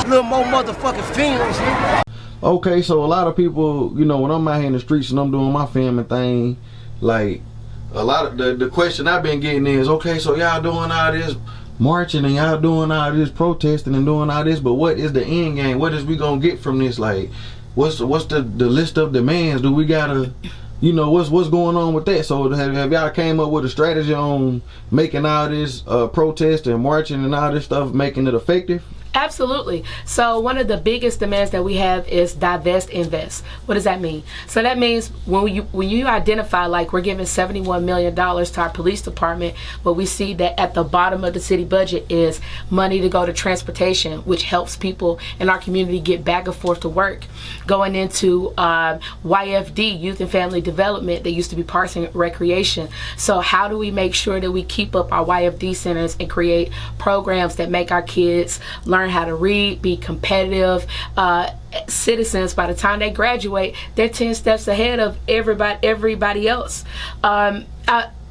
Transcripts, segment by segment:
little more motherfucking films, nigga. Okay, so a lot of people, you know, when I'm out here in the streets and I'm doing my filming thing, like, a lot of the question I've been getting is, okay, so y'all doing all this marching and y'all doing all this protesting and doing all this, but what is the end game? What is we gonna get from this? Like, what's the list of demands? Do we gotta, you know, what's going on with that? So have y'all came up with a strategy on making all this protest and marching and all this stuff, making it effective? Absolutely. So one of the biggest demands that we have is divest, invest. What does that mean? So that means when you identify, like, we're giving $71 million to our police department, but we see that at the bottom of the city budget is money to go to transportation, which helps people in our community get back and forth to work. Going into YFD, Youth and Family Development, that used to be Parks and Recreation. So how do we make sure that we keep up our YFD centers and create programs that make our kids learn how to read, be competitive citizens? By the time they graduate, they're 10 steps ahead of everybody else.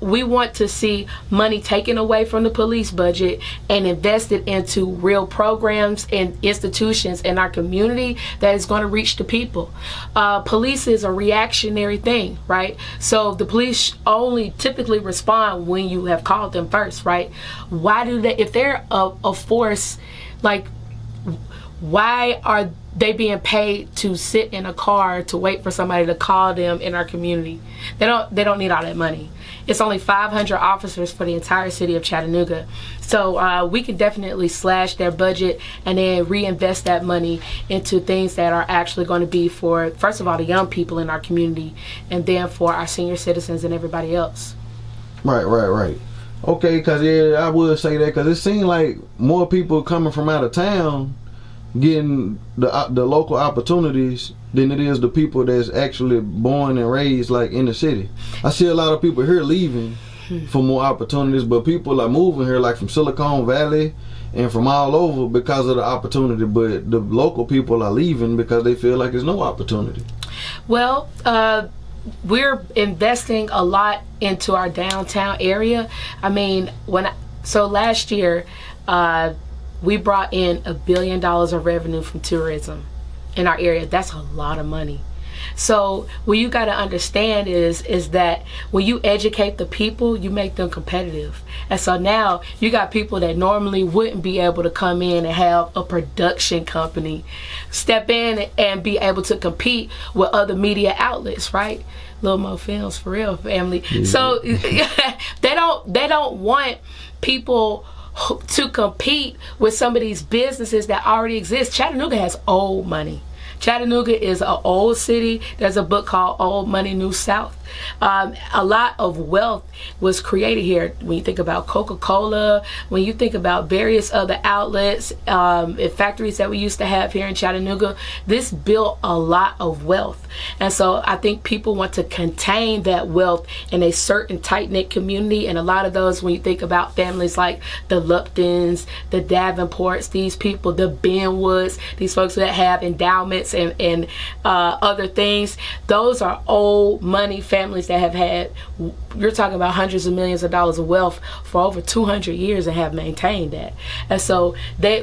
We want to see money taken away from the police budget and invested into real programs and institutions in our community that is going to reach the people. Police is a reactionary thing, right? So the police only typically respond when you have called them first, right? Why do they, if they're a force, like, why are they being paid to sit in a car to wait for somebody to call them in our community? They don't need all that money. It's only 500 officers for the entire city of Chattanooga. So we can definitely slash their budget and then reinvest that money into things that are actually going to be for, first of all, the young people in our community, and then for our senior citizens and everybody else. Right. Okay, because yeah, I would say that, because it seems like more people coming from out of town getting the local opportunities than it is the people that's actually born and raised, like, in the city. I see a lot of people here leaving for more opportunities, but people are moving here, like, from Silicon Valley and from all over because of the opportunity, but the local people are leaving because they feel like there's no opportunity. Well, we're investing a lot into our downtown area. I mean, so last year, we brought in $1 billion of revenue from tourism in our area. That's a lot of money. So what you got to understand is that when you educate the people, you make them competitive. And so now you got people that normally wouldn't be able to come in and have a production company step in and be able to compete with other media outlets, right? Little more films, for real, family. Mm-hmm. So they don't want people to compete with some of these businesses that already exist. Chattanooga has old money. Chattanooga is an old city. There's a book called Old Money, New South. A lot of wealth was created here. When you think about Coca-Cola, when you think about various other outlets, and factories that we used to have here in Chattanooga, this built a lot of wealth. And so I think people want to contain that wealth in a certain tight-knit community. And a lot of those, when you think about families like the Luptons, the Davenports, these people, the Benwoods, these folks that have endowments and other things, those are old money families that have had, you're talking about hundreds of millions of dollars of wealth for over 200 years and have maintained that. And so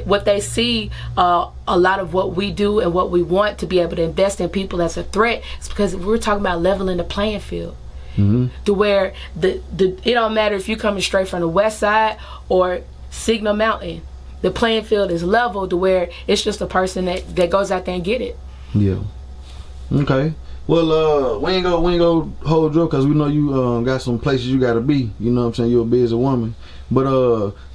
what they see, a lot of what we do and what we want to be able to invest in people as a threat, is because we're talking about leveling the playing field. Mm-hmm. To where it don't matter if you're coming straight from the west side or Signal Mountain. The playing field is level to where it's just a person that goes out there and get it. Yeah. Okay. Well, we ain't go hold you up, because we know you got some places you gotta be. You know what I'm saying? You're a busy woman. But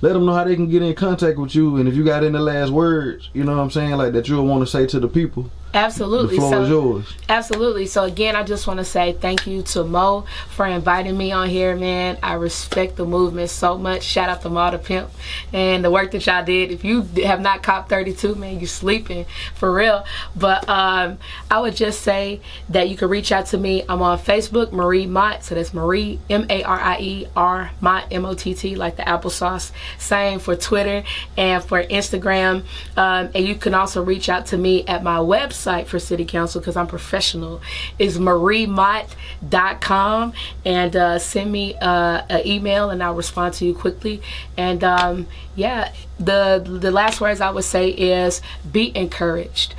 let them know how they can get in contact with you, and if you got any last words, you know what I'm saying, like, that you'll want to say to the people. Absolutely. The floor is yours. Absolutely. So again, I just want to say thank you to Mo for inviting me on here, man. I respect the movement so much. Shout out to Mott the Pimp and the work that y'all did. If you have not copped 32, man, you sleeping for real. But I would just say that you can reach out to me. I'm on Facebook, Marie Mott. So that's Marie, M-A-R-I-E-R, Mott, M-O-T-T, like the applesauce. Same for Twitter and for Instagram. And you can also reach out to me at my website for city council, because I'm professional, is mariemott.com, and send me an email and I'll respond to you quickly. And yeah, the last words I would say is be encouraged.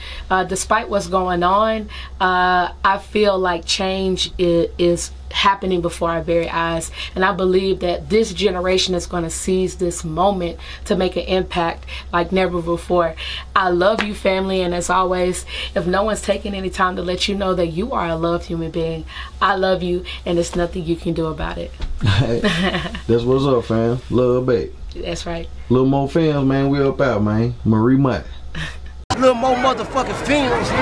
Despite what's going on, I feel like change is happening before our very eyes, and I believe that this generation is going to seize this moment to make an impact like never before. I love you, family, and as always, if no one's taking any time to let you know that you are a loved human being, I love you, and there's nothing you can do about it. That's what's up, fam. Love back. That's right. Little more films, man. We up out, man. Marie Mott. Little more motherfucking films.